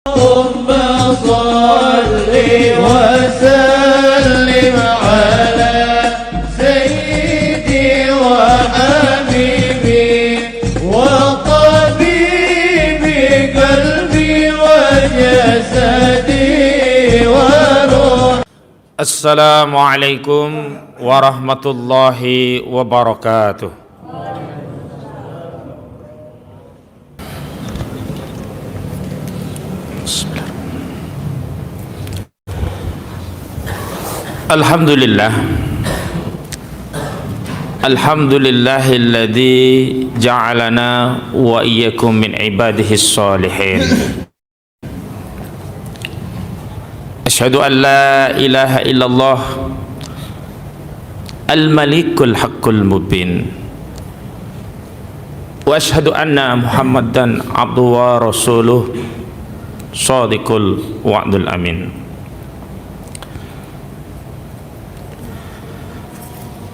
اللهم صل وسلم على سيدي وحبيبي وطبيبي قلبي وجسدي وروحي. Assalamualaikum warahmatullahi wabarakatuh. Alhamdulillah, alhamdulillahilladzi ja'alana wa iyyakum min ibadihis shalihin. Asyhadu an la ilaha illallah al-malikul haqqul mubin, wa asyhadu anna muhammadan abduhu wa rasuluh shadiqul wa'dul amin.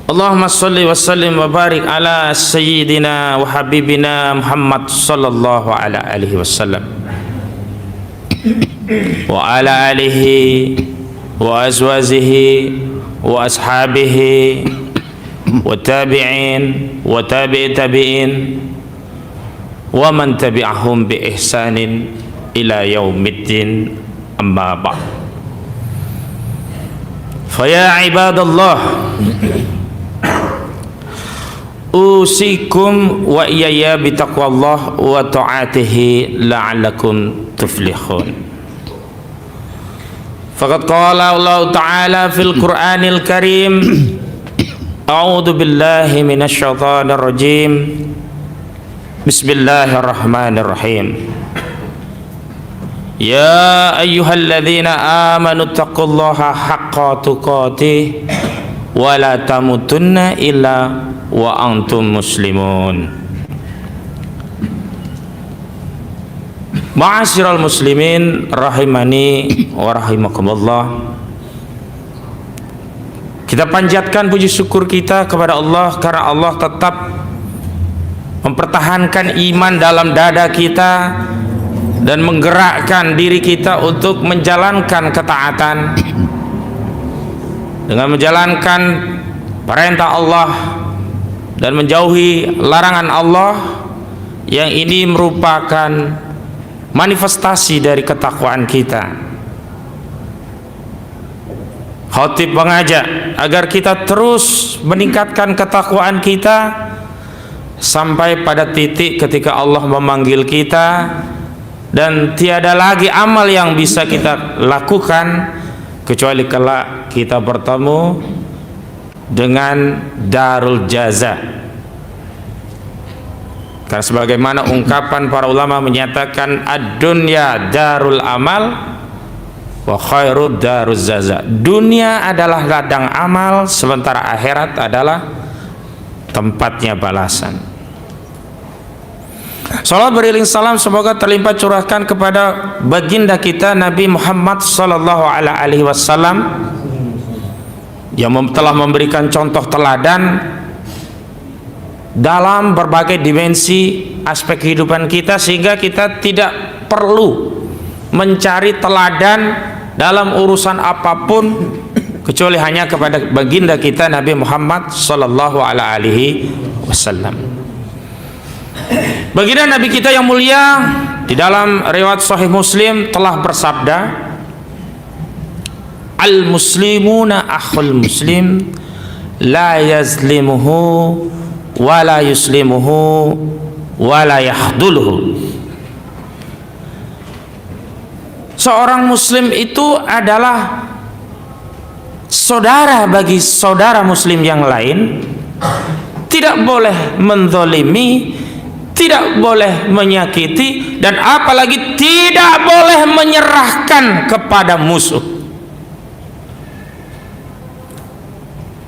Allahumma salli wa sallim wa barik ala sayyidina wa habibina Muhammad sallallahu alaihi wasallam wa ala alihi wa azwajihi wa ashabihi wa tabi'in wa tabi'i tabi'in wa man tabi'ahum bi ihsanin ila yaumiddin, amma ba'd. Fa ya ibadallah, usikum wa iyaya bitaqwallah wa ta'atihi la'allakum tuflihun. Faqad qala Allah Ta'ala fil Qur'anil Karim, a'udzu billahi minasy syaithanir rajim. Bismillahirrahmanirrahim. Ya ayyuhalladzina amanu taqullaha haqqa tuqatih wa la tamutunna illa wa antum muslimun. Ma'asyiral muslimin rahimani wa rahimakumullah. Kita panjatkan puji syukur kita kepada Allah karena Allah tetap mempertahankan iman dalam dada kita dan menggerakkan diri kita untuk menjalankan ketaatan dengan menjalankan perintah Allah dan menjauhi larangan Allah, yang ini merupakan manifestasi dari ketakwaan kita. Khatib mengajak agar kita terus meningkatkan ketakwaan kita sampai pada titik ketika Allah memanggil kita dan tiada lagi amal yang bisa kita lakukan kecuali kelak kita bertemu dengan darul jaza. Karena sebagaimana ungkapan para ulama menyatakan, ad-dunya darul amal wa khairud daruz jaza. Dunia adalah ladang amal, sementara akhirat adalah tempatnya balasan. Salawat beriring salam semoga terlimpah curahkan kepada baginda kita Nabi Muhammad sallallahu alaihi wasallam yang telah memberikan contoh teladan dalam berbagai dimensi aspek kehidupan kita, sehingga kita tidak perlu mencari teladan dalam urusan apapun kecuali hanya kepada baginda kita Nabi Muhammad sallallahu alaihi wasallam. Baginda Nabi kita yang mulia di dalam riwayat Sahih Muslim telah bersabda, al-muslimuna akhul muslim la yazlimuhu wa la yuslimuhu wa la yahduluhu. Seorang muslim itu adalah saudara bagi saudara muslim yang lain, tidak boleh menzalimi, tidak boleh menyakiti, dan apalagi tidak boleh menyerahkan kepada musuh.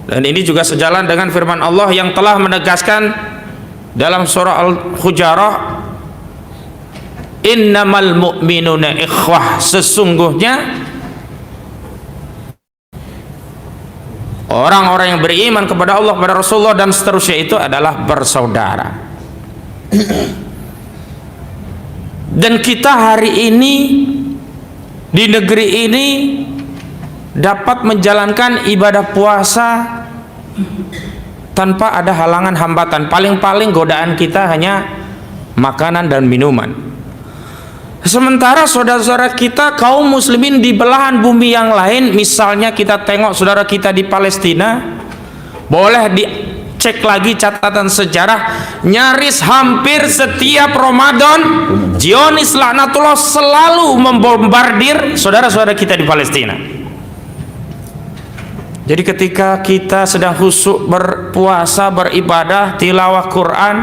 Dan ini juga sejalan dengan firman Allah yang telah menegaskan dalam surah Al-Hujarah, innamal mu'minuna ikhwah, sesungguhnya orang-orang yang beriman kepada Allah, kepada Rasulullah dan seterusnya itu adalah bersaudara. Dan kita hari ini di negeri ini dapat menjalankan ibadah puasa tanpa ada halangan hambatan. Paling-paling godaan kita hanya makanan dan minuman. Sementara saudara-saudara kita kaum muslimin di belahan bumi yang lain, misalnya kita tengok saudara kita di Palestina, boleh dicek lagi catatan sejarah, nyaris hampir setiap Ramadan Zionis laknatullah selalu membombardir saudara-saudara kita di Palestina. Jadi ketika kita sedang khusyuk berpuasa, beribadah, tilawah Quran,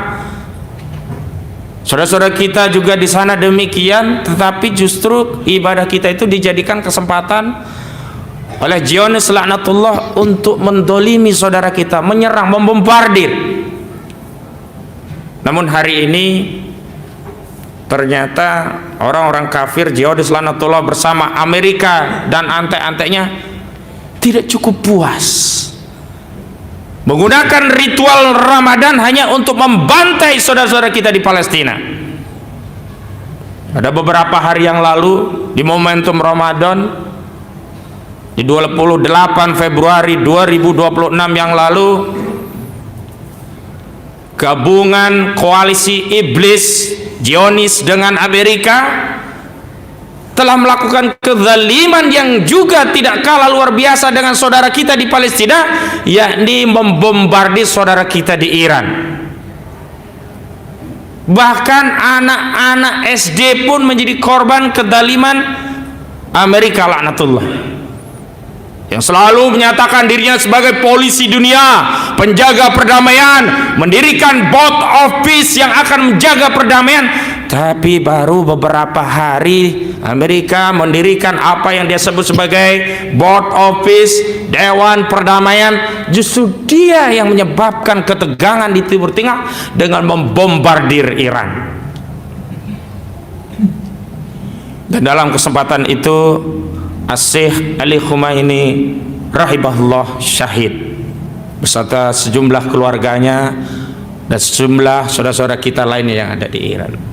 saudara-saudara kita juga di sana demikian, tetapi justru ibadah kita itu dijadikan kesempatan oleh Zionis laknatullah untuk mendolimi saudara kita, menyerang, membombardir. Namun hari ini ternyata orang-orang kafir Zionis laknatullah bersama Amerika dan antek-anteknya tidak cukup puas menggunakan ritual Ramadan hanya untuk membantai saudara-saudara kita di Palestina. Ada beberapa hari yang lalu di momentum Ramadan, di 28 Februari 2026 yang lalu, gabungan koalisi iblis Zionis dengan Amerika telah melakukan kezaliman yang juga tidak kalah luar biasa dengan saudara kita di Palestina, yakni membombardir saudara kita di Iran. Bahkan anak-anak SD pun menjadi korban kezaliman Amerika laknatullah, yang selalu menyatakan dirinya sebagai polisi dunia, penjaga perdamaian, mendirikan board of peace yang akan menjaga perdamaian. Tapi baru beberapa hari Amerika mendirikan apa yang dia sebut sebagai board of peace, dewan perdamaian. Justru dia yang menyebabkan ketegangan di Timur Tengah dengan membombardir Iran. Dan dalam kesempatan itu Asy-Syaikh Ali Khumaini rahimahullah syahid beserta sejumlah keluarganya dan sejumlah saudara-saudara kita lainnya yang ada di Iran.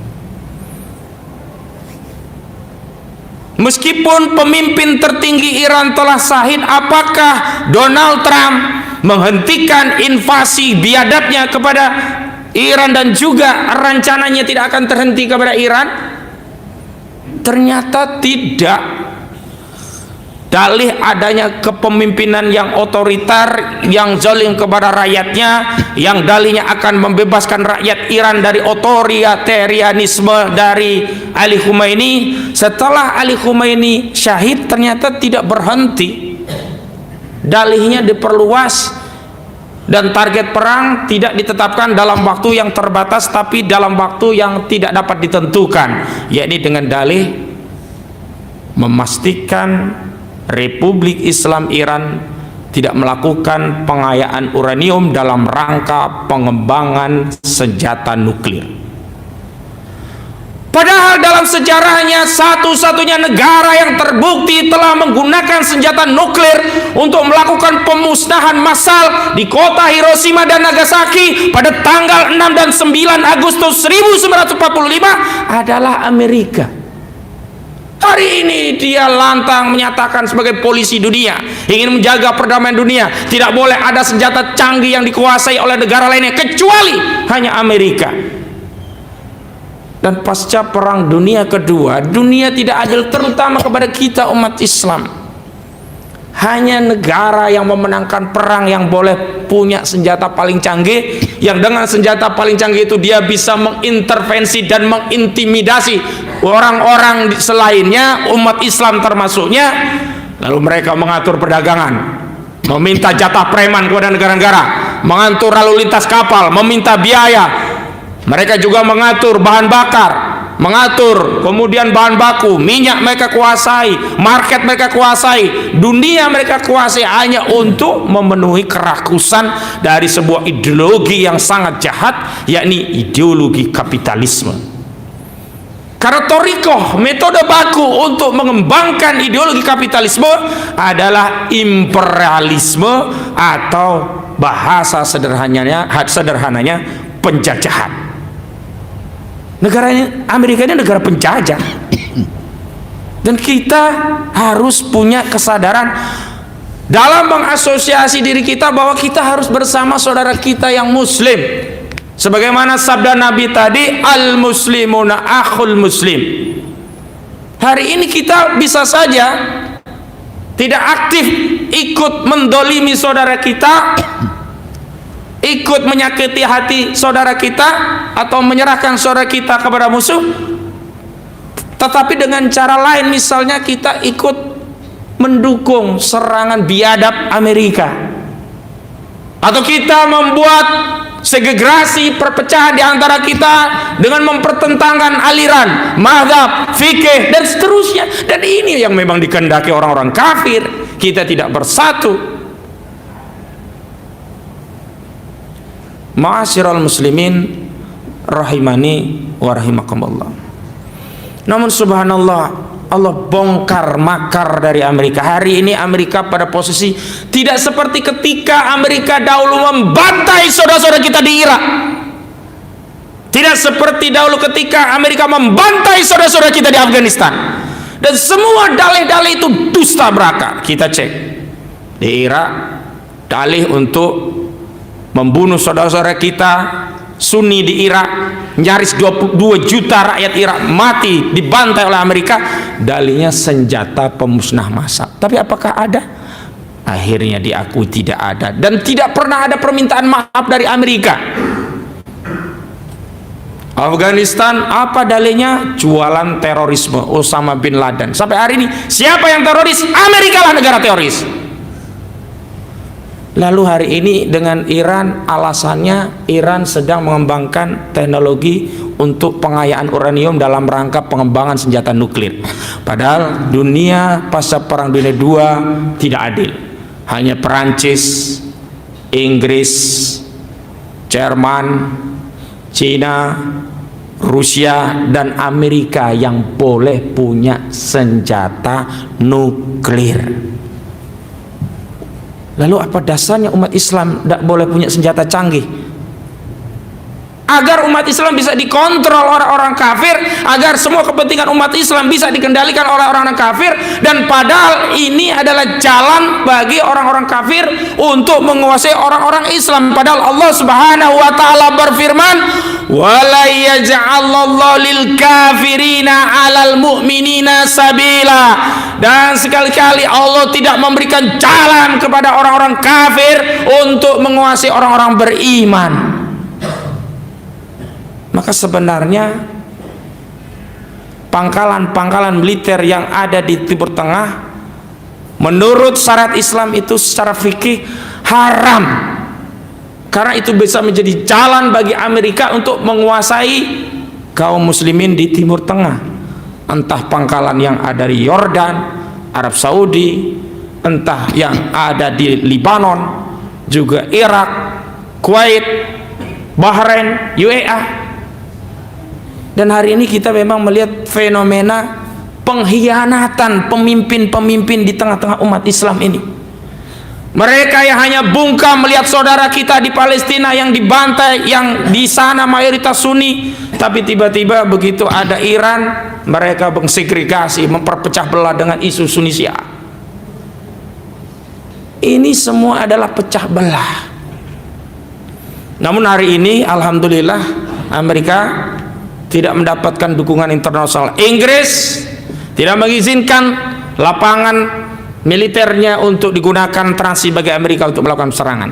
Meskipun pemimpin tertinggi Iran telah syahid, apakah Donald Trump menghentikan invasi biadabnya kepada Iran dan juga rencananya tidak akan terhenti kepada Iran? Ternyata tidak. Dalih adanya kepemimpinan yang otoriter, yang zalim kepada rakyatnya, yang dalihnya akan membebaskan rakyat Iran dari otoritarianisme dari Ali Khumaini. Setelah Ali Khumaini syahid, ternyata tidak berhenti. Dalihnya diperluas dan target perang tidak ditetapkan dalam waktu yang terbatas, tapi dalam waktu yang tidak dapat ditentukan, yakni dengan dalih memastikan Republik Islam Iran tidak melakukan pengayaan uranium dalam rangka pengembangan senjata nuklir. Padahal dalam sejarahnya satu-satunya negara yang terbukti telah menggunakan senjata nuklir untuk melakukan pemusnahan massal di kota Hiroshima dan Nagasaki pada tanggal 6 dan 9 Agustus 1945 adalah Amerika. Hari ini dia lantang menyatakan sebagai polisi dunia, ingin menjaga perdamaian dunia, tidak boleh ada senjata canggih yang dikuasai oleh negara lainnya kecuali hanya Amerika. Dan pasca perang dunia kedua, dunia tidak adil terutama kepada kita umat Islam. Hanya negara yang memenangkan perang yang boleh punya senjata paling canggih, yang dengan senjata paling canggih itu dia bisa mengintervensi dan mengintimidasi orang-orang selainnya, umat Islam termasuknya. Lalu mereka mengatur perdagangan, meminta jatah preman kepada negara-negara, mengatur lalu lintas kapal, meminta biaya. Mereka juga mengatur bahan bakar, mengatur kemudian bahan baku, minyak mereka kuasai, market mereka kuasai, dunia mereka kuasai, hanya untuk memenuhi kerakusan dari sebuah ideologi yang sangat jahat, yakni ideologi kapitalisme. Karena torikoh, metode baku untuk mengembangkan ideologi kapitalisme adalah imperialisme, atau bahasa sederhananya penjajahan. Negara ini, Amerika ini negara penjajah. Dan kita harus punya kesadaran dalam mengasosiasi diri kita bahwa kita harus bersama saudara kita yang muslim. Sebagaimana sabda Nabi tadi, al-muslimuna akhul muslim. Hari ini kita bisa saja tidak aktif ikut mendolimi saudara kita, ikut menyakiti hati saudara kita, atau menyerahkan saudara kita kepada musuh, tetapi dengan cara lain, misalnya kita ikut mendukung serangan biadab Amerika, atau kita membuat segregasi perpecahan di antara kita dengan mempertentangkan aliran, mazhab, fikih, dan seterusnya. Dan ini yang memang dikehendaki orang-orang kafir. Kita tidak bersatu. Ma'asyiral muslimin rahimani wa rahimakumullah. Namun subhanallah, Allah bongkar makar dari Amerika. Hari ini Amerika pada posisi tidak seperti ketika Amerika dahulu membantai saudara-saudara kita di Irak. Tidak seperti dahulu ketika Amerika membantai saudara-saudara kita di Afghanistan. Dan semua dalih-dalih itu dusta belaka. Kita cek di Irak, dalih untuk membunuh saudara-saudara kita Sunni di Irak, nyaris 22 juta rakyat Irak mati dibantai oleh Amerika, dalihnya senjata pemusnah massal. Tapi apakah ada? Akhirnya diakui tidak ada, dan tidak pernah ada permintaan maaf dari Amerika. Afghanistan, apa dalihnya? Jualan terorisme, Osama bin Laden. Sampai hari ini siapa yang teroris? Amerika lah negara teroris. Lalu hari ini dengan Iran, alasannya Iran sedang mengembangkan teknologi untuk pengayaan uranium dalam rangka pengembangan senjata nuklir. Padahal dunia pasca Perang Dunia II tidak adil. Hanya Perancis, Inggris, Jerman, Cina, Rusia, dan Amerika yang boleh punya senjata nuklir. Lalu apa dasarnya umat Islam tidak boleh punya senjata canggih? Agar umat Islam bisa dikontrol orang-orang kafir, agar semua kepentingan umat Islam bisa dikendalikan oleh orang-orang kafir. Dan padahal ini adalah jalan bagi orang-orang kafir untuk menguasai orang-orang Islam. Padahal Allah Subhanahu wa taala berfirman, "Wala yaj'alallahu lil kafirina 'alal mu'minina sabila." Dan sekali-kali Allah tidak memberikan jalan kepada orang-orang kafir untuk menguasai orang-orang beriman. Maka sebenarnya pangkalan-pangkalan militer yang ada di Timur Tengah menurut syariat Islam itu secara fikih haram, karena itu bisa menjadi jalan bagi Amerika untuk menguasai kaum muslimin di Timur Tengah. Entah pangkalan yang ada di Yordan, Arab Saudi, entah yang ada di Libanon, juga Irak, Kuwait, Bahrain, UAE. Dan hari ini kita memang melihat fenomena pengkhianatan pemimpin-pemimpin di tengah-tengah umat Islam ini. Mereka yang hanya bungkam melihat saudara kita di Palestina yang dibantai, yang di sana mayoritas Sunni, tapi tiba-tiba begitu ada Iran, mereka mensegregasi, memperpecah belah dengan isu Sunni Syiah. Ini semua adalah pecah belah. Namun hari ini alhamdulillah Amerika tidak mendapatkan dukungan internasional. Inggris tidak mengizinkan lapangan militernya untuk digunakan transit bagi Amerika untuk melakukan serangan.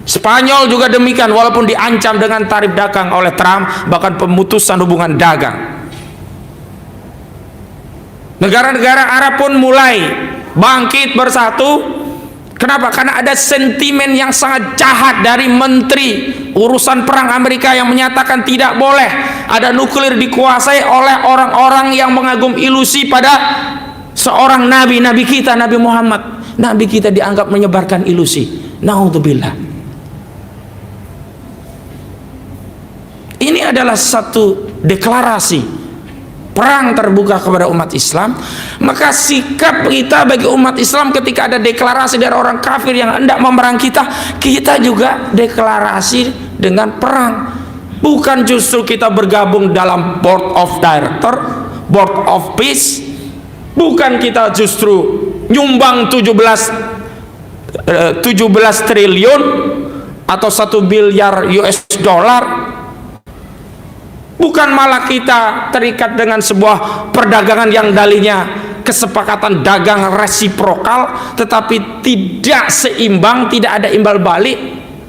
Spanyol juga demikian, walaupun diancam dengan tarif dagang oleh Trump, bahkan pemutusan hubungan dagang. Negara-negara Arab pun mulai bangkit bersatu. Kenapa? Karena ada sentimen yang sangat jahat dari menteri urusan perang Amerika yang menyatakan tidak boleh ada nuklir dikuasai oleh orang-orang yang mengagum ilusi pada seorang nabi, nabi kita, Nabi Muhammad. Nabi kita dianggap menyebarkan ilusi. Naudzubillah. Ini adalah satu deklarasi perang terbuka kepada umat Islam. Maka sikap kita bagi umat Islam ketika ada deklarasi dari orang kafir yang hendak memerang kita, kita juga deklarasi dengan perang. Bukan justru kita bergabung dalam board of director, board of peace, Bukan kita justru nyumbang 17 triliun atau 1 miliar US dollar. Bukan malah kita terikat dengan sebuah perdagangan yang dalinya kesepakatan dagang resiprokal, tetapi tidak seimbang, tidak ada imbal balik.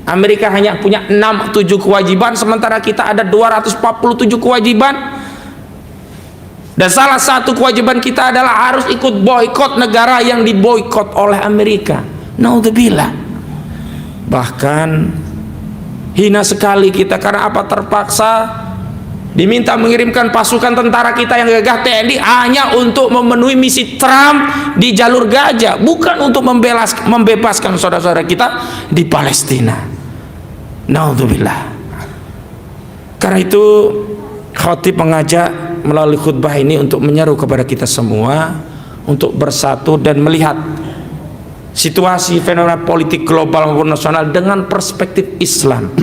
Amerika hanya punya 6-7 kewajiban, sementara kita ada 247 kewajiban. Dan salah satu kewajiban kita adalah harus ikut boikot negara yang diboikot oleh Amerika. Naudzubillah. Bahkan hina sekali kita, karena apa? Terpaksa diminta mengirimkan pasukan tentara kita yang gagah TNI hanya untuk memenuhi misi Trump di jalur Gaza, bukan untuk membebaskan saudara-saudara kita di Palestina. Naudzubillah. Karena itu khotib mengajak melalui khutbah ini untuk menyeru kepada kita semua untuk bersatu dan melihat situasi fenomena politik global maupun nasional dengan perspektif Islam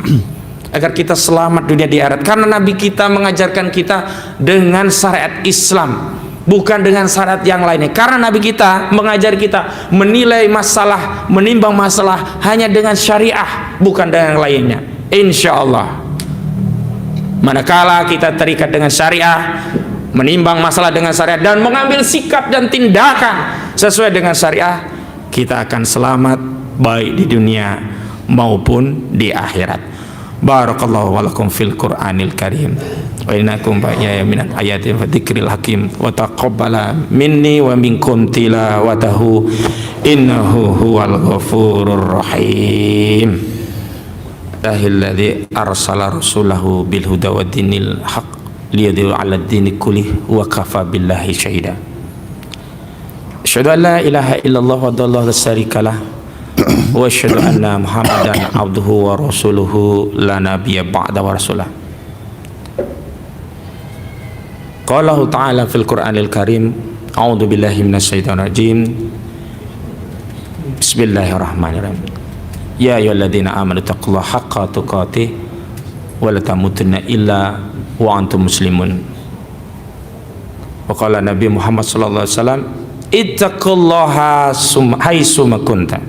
agar kita selamat dunia di akhirat. Karena Nabi kita mengajarkan kita dengan syariat Islam, bukan dengan syariat yang lainnya. Karena Nabi kita mengajar kita menilai masalah, menimbang masalah hanya dengan syariah, bukan dengan yang lainnya. Insya Allah, manakala kita terikat dengan syariah, menimbang masalah dengan syariah, dan mengambil sikap dan tindakan sesuai dengan syariah, kita akan selamat baik di dunia maupun di akhirat. Barakallahu walakum fil Qur'anil Karim wa innakum ba'ya minal ayati wa dzikril hakim wa taqabbala minni wa minkum tilawatahu innahu huwal ghafurur rahim. Alladzi arsala rasulahu bil huda wa dinil haq liyudhhirahu 'ala ad-dini kullih wa kafa billahi syahida. Asyhadu an la ilaha illallah wa la syarika lah wa asyhadu anna Muhammadan abduhu wa rasuluhu la nabiyya ba'da wa rasulah. Qala Allah ta'ala fil Qur'anil Karim, a'udzu billahi minasy syaithanir rajim. Bismillahirrahmanirrahim. Ya ayyuhalladzina amanu taqullaha haqqa tuqatih wa la tamutunna illa wa antum muslimun. Wa qala Nabi Muhammad sallallahu alaihi wasallam, ittaqullaha haitsu ma kunta.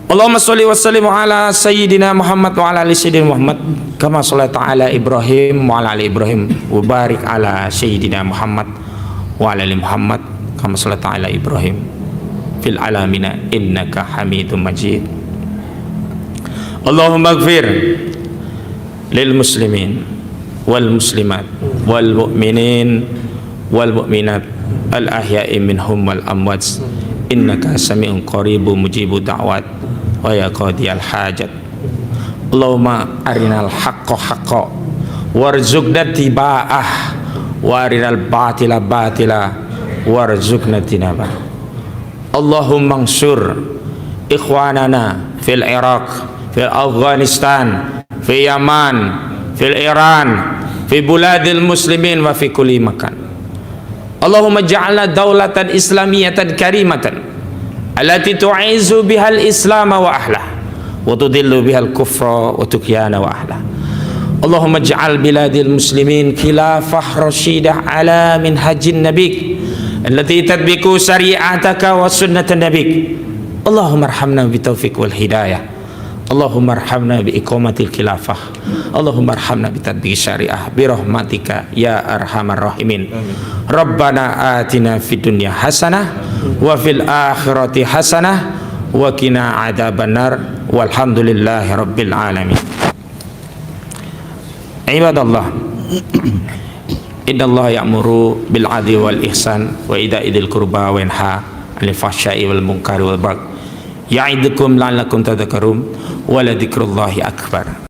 Allahumma sholli wa sallim ala sayyidina Muhammad wa ala ali sayyidina Muhammad kama shallaita ala Ibrahim wa ala ali Ibrahim wa barik ala sayyidina Muhammad wa ala ali Muhammad kama shallaita ala Ibrahim fil alamina innaka Hamidum Majid. Allahumma ighfir lil muslimin wal muslimat wal mu'minin wal mu'minat al ahya'i minhum wal amwat innaka sami'un qaribun mujibud da'wat wa ya qadiyal hajat. Allahumma arinal haqqa haqqa warzuqna tiba'ah wa arinal batila batila warzuqna tinabah. Allahumma ansur ikhwanana fil Iraq, fil Afghanistan, fi Yaman, fil Iran, fi buladil muslimin wa fi kulli makan. Allahumma ja'alna daulatan islamiyatan karimatan allati tu'izu bihal islam wa ahlah wa tudillu bihal kufra wa tukyana wa ahlah. Allahumma ja'al biladil muslimin khilafah rasyidah ala minhajin nabik allati tadbiku syari'ataka wa sunnatan nabik. Allahumma arhamna bitaufiq wal hidayah. Allahumma arhamna bi iqamatil khilafah. Allahumma arhamna bi tatbiq syariah bi rahmatika ya arhamar rahimin. Rabbana atina fid dunya hasanah wa fil akhirati hasanah wa qina adzabannar walhamdulillahi rabbil alamin. Ibadallah, innallaha ya'muru bil 'adli wal ihsan wa itaa'il qurba wa yanha 'anil fahsya'i wal munkari wal baghi ya'idukum la'allakum tadhakkarun wa la dzikrullahi akbar.